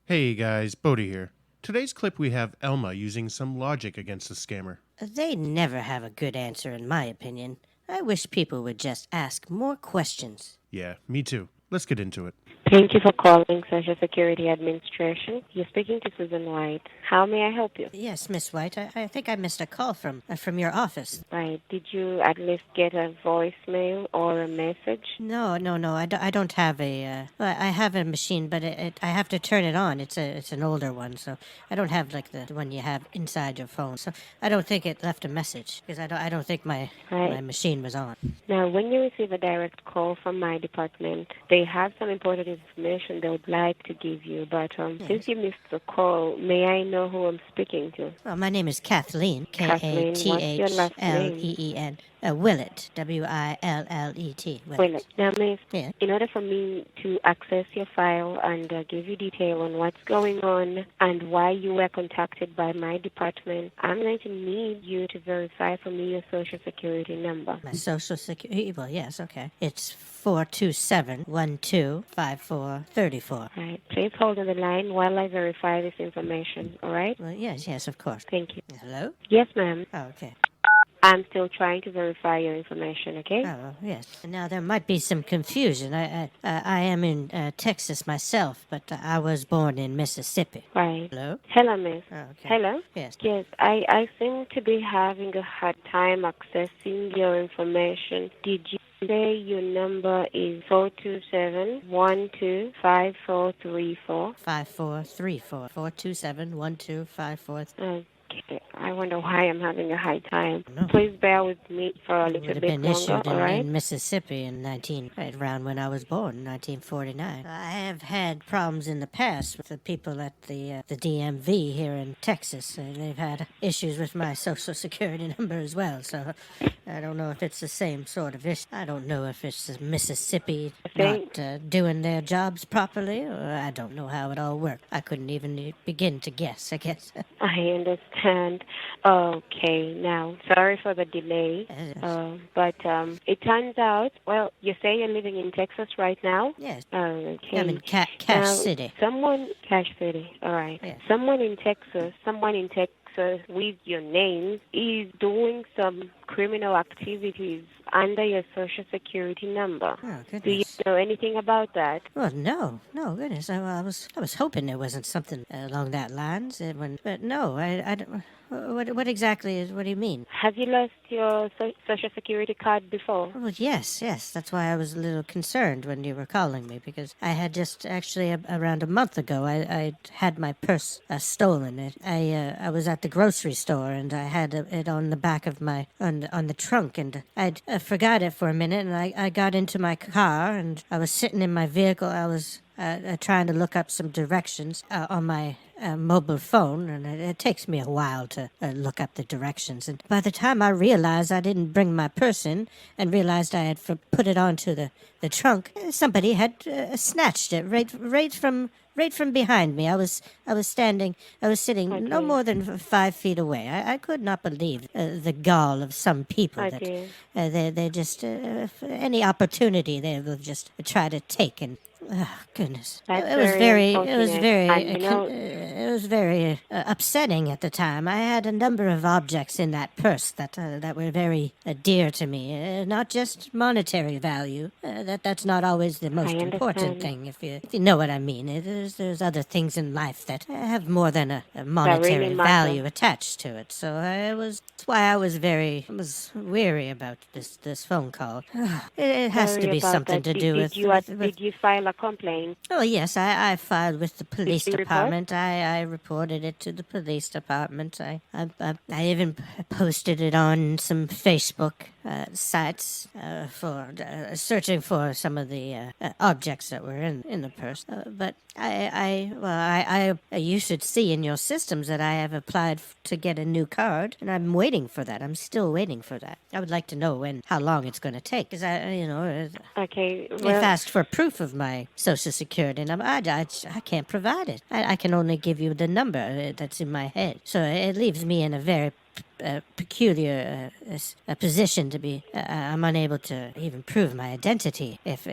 Hey guys, Boda here. Today's clip we have Elma using some logic against a scammer. They never have a good answer, in my opinion. I wish people would just ask more questions. Yeah, me too. Let's get into it. Thank you for calling Social Security Administration. You're speaking to Susan White. How may I help you? Yes, Miss White, I think I missed a call from your office. Right. Did you at least get a voicemail or a message? No, I don't have a, I have a machine, but I have to turn it on. It's an older one, so I don't have like the one you have inside your phone. So I don't think it left a message, because I don't think my machine was on. Now, when you receive a direct call from my department, they have some important information they would like to give you, but since you missed the call, may I know who I'm speaking to? Well, my name is Kathleen, Kathleen, what's your last name? K-A-T-H-L-E-E-N. Willett, W-I-L-L-E-T. Willett. Now, miss, Yeah. in order for me to access your file and give you detail on what's going on and why you were contacted by my department, I'm going to need you to verify for me your Social Security number. My Social Security, well, yes, okay. It's 427-1254-34. Right. Please hold on the line while I verify this information, all right? Well, yes, of course. Thank you. Hello? Yes, ma'am. Oh, okay. I'm still trying to verify your information, okay? Oh, yes. Now, there might be some confusion. I am in Texas myself, but I was born in Mississippi. Right. Hello? Hello, miss. Oh, okay. Hello? Yes. Yes, I seem to be having a hard time accessing your information. Did you say your number is 427-125434? 5434. 427-1254. Okay, I wonder why I'm having a hard time. No. Please bear with me for a It little would have bit been longer, issued all right? in Mississippi in right around when I was born, 1949. I have had problems in the past with the people at the DMV here in Texas. They've had issues with my Social Security number as well, so I don't know if it's the same sort of issue. I don't know if it's Mississippi not doing their jobs properly, or I don't know how it all worked. I couldn't even begin to guess, I guess. I understand. Okay, now, sorry for the delay, but it turns out, well, you say you're living in Texas right now? Yes. Okay. I'm in Cash City. Cash City, all right. Yeah. Someone in Texas with your name is doing some criminal activities under your Social Security number. Oh, goodness. Do you know anything about that? Well, no, goodness. I was hoping there wasn't something along that lines. But no, I don't. What exactly is? What do you mean? Have you lost your Social Security card before? Well, yes. That's why I was a little concerned when you were calling me, because I had just actually around a month ago I had my purse stolen. I was at the grocery store and I had it on the back of my on the trunk, and I'd forgot it for a minute, and I got into my car and I was sitting in my vehicle. I was trying to look up some directions on my mobile phone, and it takes me a while to look up the directions. And by the time I realized I didn't bring my purse in and realized I had put it onto the trunk, somebody had snatched it right from behind me. I was sitting no more than 5 feet away. I could not believe the gall of some people they just any opportunity they will just try to take. And oh, goodness, it was very upsetting at the time. I had a number of objects in that purse that were very dear to me. Not just monetary value. That's not always the most important thing. If you know what I mean. There's other things in life that have more than a monetary value attached to it. So that's why I was weary about this phone call. It has to be something to do with. Did you file a complaint? Oh, yes, I filed with the police Did you department. I reported it to the police department. I even posted it on some Facebook sites for searching for some of the objects that were in the purse. But you should see in your systems that I have applied to get a new card, and I'm waiting for that. I'm still waiting for that. I would like to know how long it's going to take, because Okay. If asked for proof of my Social Security number, I can't provide it. I can only give you the number that's in my head. So it leaves me in a very peculiar position to be. I'm unable to even prove my identity if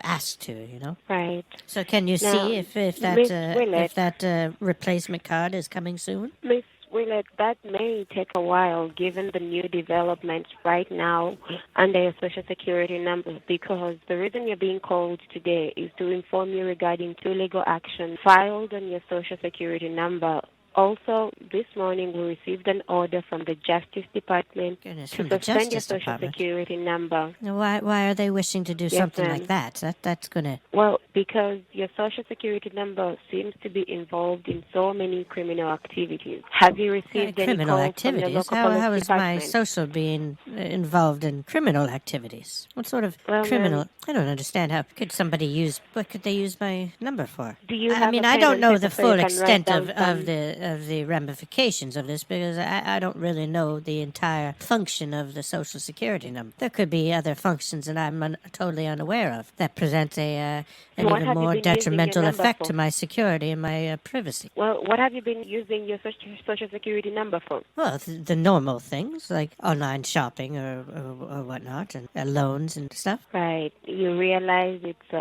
asked to. You know. Right. So can you Now, see if Miss Willett, that replacement card is coming soon? Miss Willett, that may take a while given the new developments right now under your social security number, because the reason you're being called today is to inform you regarding 2 legal actions filed on your social security number. Also, this morning we received an order from the Justice Department Goodness, to from the suspend your Justice social Department. security number. Now, why are they wishing to do something ma'am. like that? That's gonna. Well, because your social security number seems to be involved in so many criminal activities. Have you received any Criminal calls from your activities? local How police is my department? social being involved in criminal activities? What sort of Well, criminal? ma'am, I don't understand. How could somebody use? What could they use my number for? do you I have mean, a I pen don't and know paper the so you full can write extent down of the ramifications of this, because I don't really know the entire function of the Social Security number. There could be other functions that I'm totally unaware of that present an What even have you more been using your detrimental number effect for? to my security and my privacy. Well, what have you been using your social security number for? Well, the normal things like online shopping or whatnot, and loans and stuff. Right. You realize it's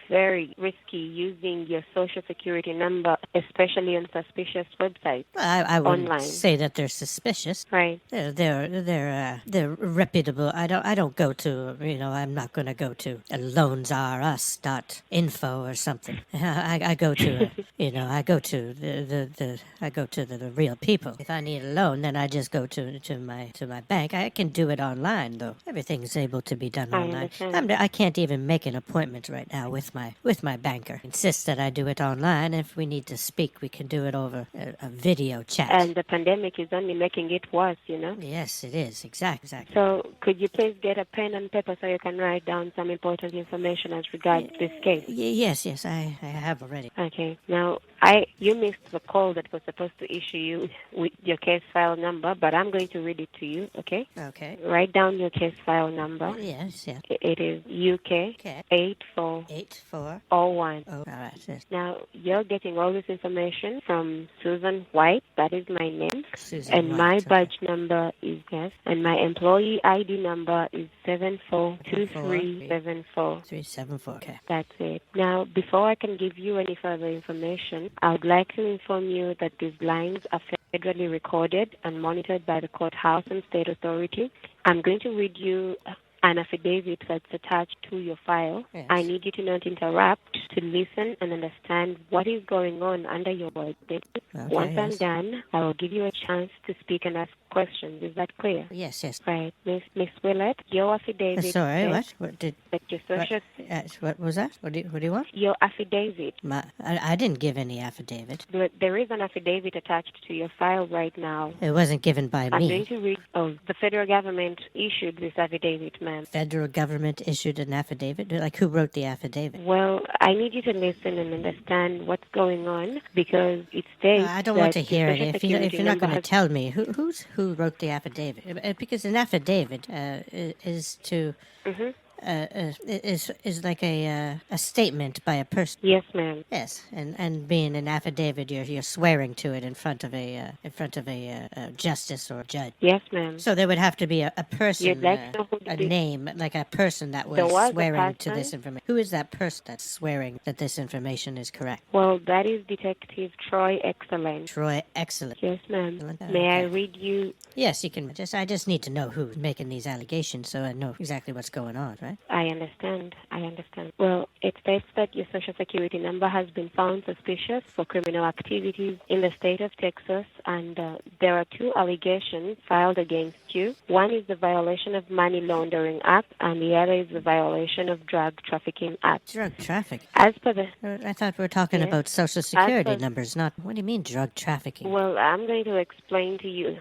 very risky using your social security number, especially on suspicious websites. Well, I wouldn't Online. say that they're suspicious. Right. They're reputable. I don't go to, I'm not going to go to loansrus.info or something. I go to I go to the real people. If I need a loan, then I just go to my bank. I can do it online though. Everything's able to be done I online. understand. I can't even make an appointment right now with my banker. Insists that I do it online. If we need to speak, we can do it over a video chat. And the pandemic is only making it worse, you know? Yes, it is. Exactly. So could you please get a pen and paper so you can write down some important information as regards this case? Yes, I have already. Okay. Now, you missed the call that was supposed to issue you with your case file number, but I'm going to read it to you, okay? Okay. Write down your case file number. Yes. It is UK Okay. 8401. 8401. Oh, all right. Yes. Now, you're getting all this information from Susan White, that is my name, Susan and White, my okay. badge number is yes, and my employee ID number is 742374. 374. Okay. That's it. Now, before I can give you any further information, I would like to inform you that these lines are federally recorded and monitored by the courthouse and state authority. I'm going to read you an affidavit that's attached to your file. Yes. I need you to not interrupt, to listen and understand what is going on under your affidavit. Okay, Once I'm yes. done, I will give you a chance to speak and ask questions. Is that clear? Yes. Right. Miss Willett, your affidavit Sorry, says what? What did? that your social... What was that? What do you want? Your affidavit. I didn't give any affidavit. There is an affidavit attached to your file right now. It wasn't given by I'm going me. to read. Oh, the federal government issued this affidavit, ma'am. Federal government issued an affidavit. Like, who wrote the affidavit? Well, I need you to listen and understand what's going on, because it states I don't want to that your hear it. social If security you're not number going to has- tell me who wrote the affidavit, because an affidavit is to is like a statement by a person. Yes, ma'am. Yes, and being an affidavit, you're swearing to it in front of a justice or judge. Yes, ma'am. So there would have to be a person, You'd like to know who a did- name, like a person that There was a swearing to person? this information. Who is that person that's swearing that this information is correct? Well, that is Detective Troy Excellent. Troy, excellent. Yes, ma'am. Okay. May I read you? Yes, you can. I just need to know who's making these allegations, so I know exactly what's going on, right? I understand. Well, it states that your social security number has been found suspicious for criminal activities in the state of Texas, and there are 2 allegations filed against you. One is the violation of Money Laundering Act, and the other is the violation of Drug Trafficking Act. Drug traffic. As per the I thought we were talking Yes. about Social Security per- numbers, not. What do you mean drug trafficking? well, I'm going to explain to you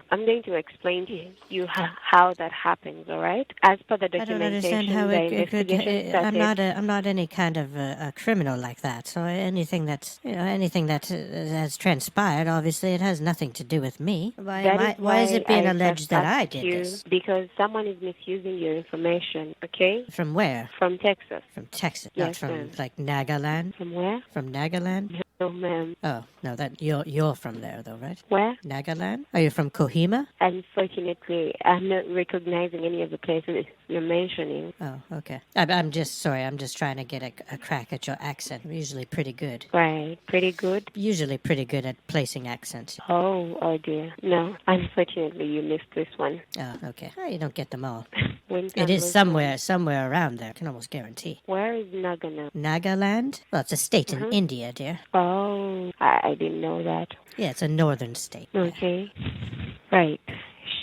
how that happens. All right. As per the I don't documentation, understand how the it could. investigation started. I'm not any kind of a criminal like that. So anything that has transpired, obviously, it has nothing to do with me. Why is it being I alleged that I asked did you, this? Because someone is misusing your information. Okay. From where? From Texas. From Texas, Yes, not from ma'am. like Nagaland. From where? From Nagaland. No, ma'am. Oh, no, that you're from there, though, right? Where? Nagaland? Are you from Kohima? Unfortunately, I'm not recognizing any of the places you're mentioning. Oh, okay. I'm just sorry. I'm just trying to get a crack at your accent. I'm usually pretty good. Right. Pretty good? Usually pretty good at placing accents. Oh dear. No, unfortunately, you missed this one. Oh, okay. Oh, you don't get them all. Winter It is was somewhere around there. I can almost guarantee. Where is Nagana? Nagaland? Well, it's a state in India, dear. Oh, I didn't know that. Yeah, it's a northern state. Okay. Right.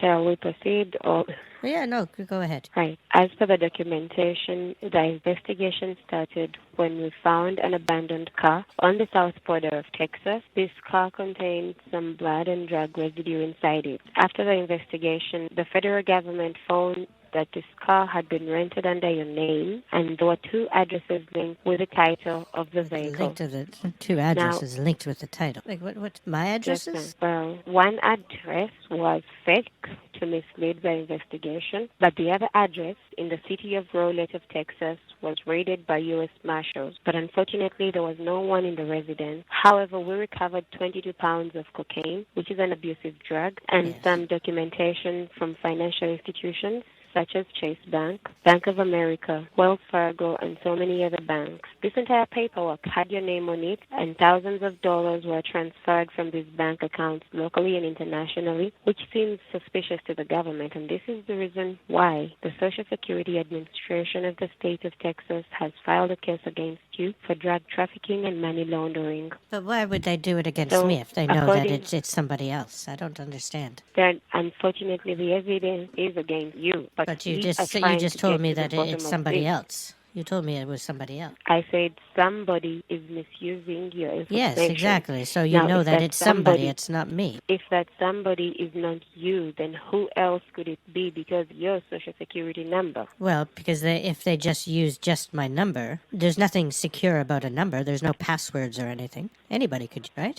Shall we proceed or... Yeah, no, go ahead. Right. As per the documentation, the investigation started when we found an abandoned car on the south border of Texas. This car contained some blood and drug residue inside it. After the investigation, the federal government found that this car had been rented under your name, and there were two addresses linked with the title of the vehicle. Linked to the two addresses linked with the title. Like what? My addresses? Well, one address was fake to mislead the investigation, but the other address in the city of Rowlett of Texas was raided by U.S. Marshals, but unfortunately there was no one in the residence. However, we recovered 22 pounds of cocaine, which is an abusive drug, and some documentation from financial institutions such as Chase Bank, Bank of America, Wells Fargo, and so many other banks. This entire paperwork had your name on it, and thousands of dollars were transferred from these bank accounts locally and internationally, which seems suspicious to the government, and this is the reason why the Social Security Administration of the state of Texas has filed a case against you for drug trafficking and money laundering. But why would they do it against me if they know that it's somebody else? I don't understand. Then, unfortunately, the evidence is against you. But you just told me that it's somebody else. You told me it was somebody else. I said somebody is misusing your information. Yes, exactly. So you know that it's somebody, it's not me. If that somebody is not you, then who else could it be? Because your Social Security number. Well, because if they just use just my number, there's nothing secure about a number. There's no passwords or anything. Anybody could, right?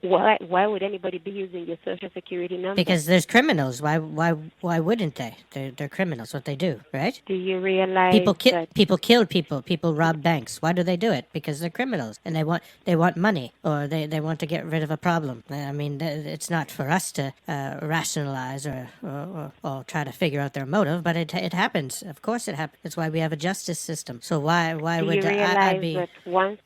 Why would anybody be using your Social Security number? Because there's criminals. Why wouldn't they? They're criminals. What they do, right? Do you realize people kill people? People rob banks. Why do they do it? Because they're criminals and they want money, or they want to get rid of a problem. I mean, it's not for us to rationalize or try to figure out their motive, but it happens. Of course, it happens. That's why we have a justice system. So why would I be?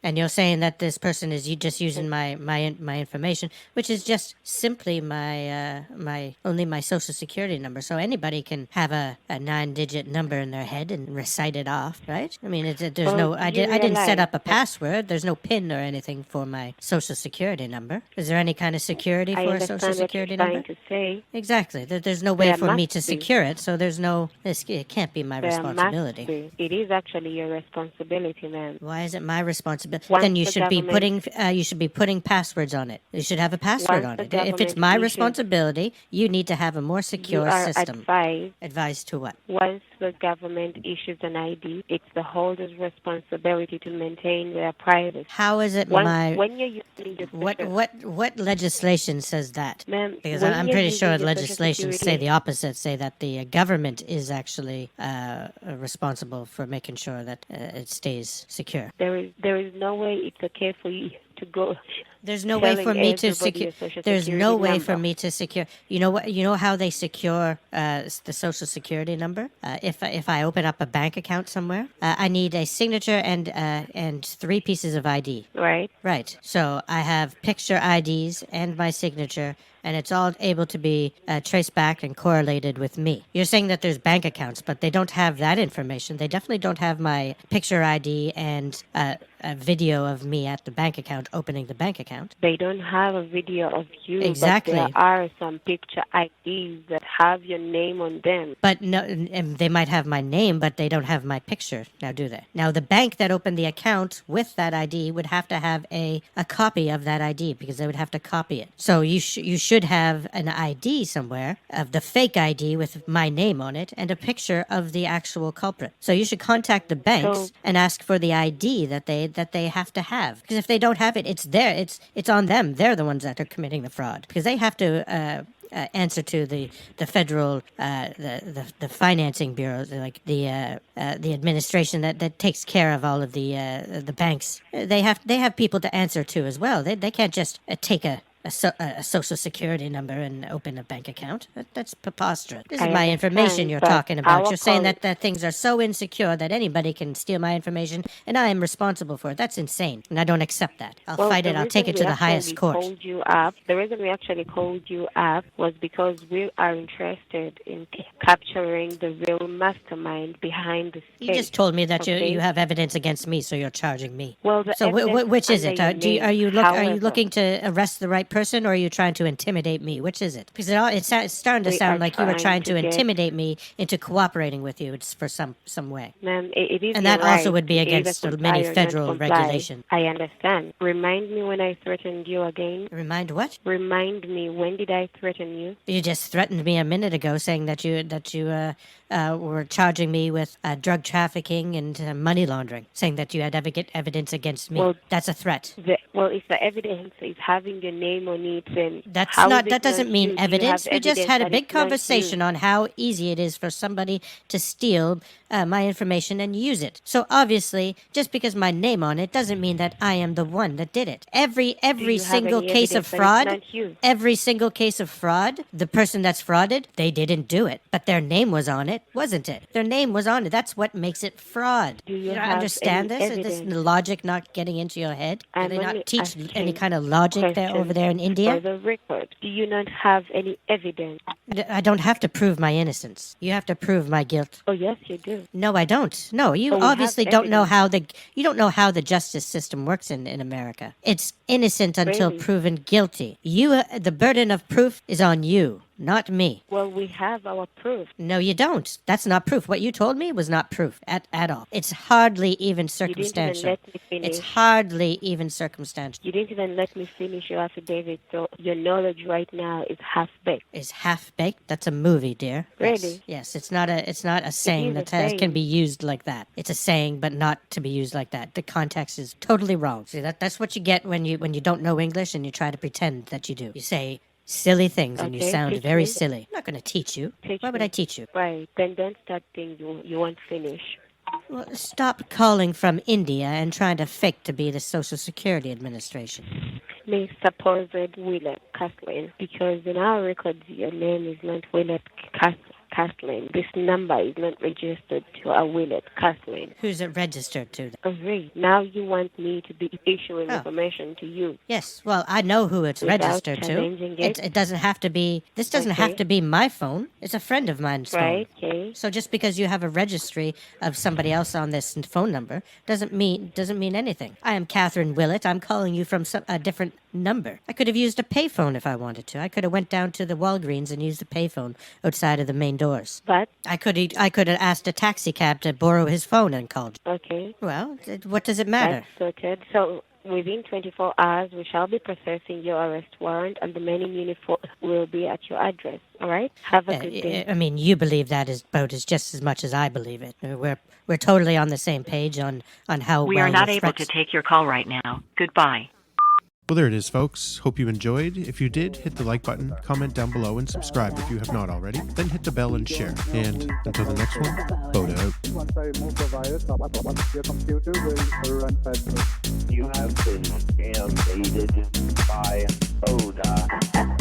And you're saying that this person is just using my information, which is just simply only my Social Security number. So anybody can have a 9-digit number in their head and recite it off, right? I mean, I didn't set up a password. There's no PIN or anything for my Social Security number. Is there any kind of security for a Social Security number? To say. Exactly. There's no way for me to secure it, so it can't be my responsibility. It is actually your responsibility, ma'am. Then why is it my responsibility? Then you should be putting passwords on it. You should have a password on it. If it's my responsibility, you need to have a more secure system. Advised to what? Once the government issues an ID, it's the holder's responsibility to maintain their privacy. How is it when you're using your what legislation says that? Ma'am, because I'm pretty sure legislations say the opposite, say that the government is actually responsible for making sure that it stays secure. There is no way it's okay for you to go. There's no way for me to secure. There's no way for me to secure. You know what? You know how they secure the Social Security number? If I open up a bank account somewhere, I need a signature and 3 pieces of ID. Right. Right. So I have picture IDs and my signature, and it's all able to be traced back and correlated with me. You're saying that there's bank accounts, but they don't have that information. They definitely don't have my picture ID and a video of me at the bank account opening the bank account. They don't have a video of you, exactly. But there are some picture IDs that have your name on them. But no, they might have my name, but they don't have my picture. Now, do they? Now, the bank that opened the account with that ID would have to have a copy of that ID because they would have to copy it. So you should have an ID somewhere of the fake ID with my name on it and a picture of the actual culprit. So you should contact the banks and ask for the ID that they have to have. Because if they don't have it, it's there. It's on them. They're the ones that are committing the fraud because they have to answer to the federal the financing bureaus, like the administration that takes care of all of the banks. They have people to answer to as well. They can't just take a social security number and open a bank account. That's preposterous. This is my information you're talking about. You're saying that things are so insecure that anybody can steal my information, and I am responsible for it. That's insane, and I don't accept that. I'll fight it. I'll take it to the highest court. The reason we actually called you up was because we are interested in capturing the real mastermind behind this case. You just told me that you have evidence against me, so you're charging me. Well, so which is it? Are you looking to arrest the right person, or are you trying to intimidate me? Which is it? Because it's starting to sound like you were trying to intimidate me into cooperating with you for some way. Ma'am, it is and that also would be against many federal regulations. I understand. Remind me when I threatened you again. Remind what? Remind me, when did I threaten you? You just threatened me a minute ago, saying that you were charging me with drug trafficking and money laundering, saying that you had evidence against me. Well, that's a threat. If the evidence is having your name on it, then that doesn't mean evidence. We just had a big conversation on how easy it is for somebody to steal my information and use it. So obviously, just because my name on it doesn't mean that I am the one that did it. Every single case of fraud, the person that's frauded, they didn't do it, but their name was on it, wasn't it? Their name was on it. That's what makes it fraud. Do you don't understand this? Is this logic not getting into your head? Do they not teach any kind of logic there over there in India? For the record, do you not have any evidence? I don't have to prove my innocence. You have to prove my guilt. Oh yes, you do. No, I don't. No, you obviously don't know how the justice system works in America. It's innocent until proven guilty. The burden of proof is on you, not me. Well, we have our proof. No, you don't. That's not proof. What you told me was not proof at all. It's hardly even circumstantial. You didn't even let me finish. It's hardly even circumstantial. You didn't even let me finish your affidavit, so your knowledge right now is half-baked. Is half-baked? That's a movie, dear. Really? Yes, it's not a saying that can be used like that. It's a saying, but not to be used like that. The context is totally wrong. See, that's what you get when you don't know English and you try to pretend that you do. You say silly things and you sound very silly. I'm not going to teach you. Why would I teach you? Right. Then don't start things you won't finish. Well, stop calling from India and trying to fake to be the Social Security Administration. Miss supposed Willett Caslin, because in our records your name is not Willett Caslin. This number is not registered to a Willett Caslin. Who's it registered to? Great. Now you want me to be issuing information to you. Yes. Well, I know who it's registered to. It doesn't have to be. This doesn't have to be my phone. It's a friend of mine's phone. Right. Okay. So just because you have a registry of somebody else on this phone number doesn't mean anything. I am Catherine Willett. I'm calling you from a different number. I could have used a payphone if I wanted to. I could have went down to the Walgreens and used the payphone outside of the main doors. But I could have asked a taxi cab to borrow his phone and called you. Okay. Well, what does it matter? That's sorted. So within 24 hours, we shall be processing your arrest warrant, and the men in uniform will be at your address. All right? Have a good day. I mean, you believe that is just as much as I believe it. We're totally on the same page on how we are not able to take your call right now. Goodbye. Well, there it is, folks. Hope you enjoyed. If you did, hit the like button, comment down below, and subscribe if you have not already. Then hit the bell and share. And until the next one, Boda out. Once I move the virus, your computer will run faster. You have been scambaited by Boda.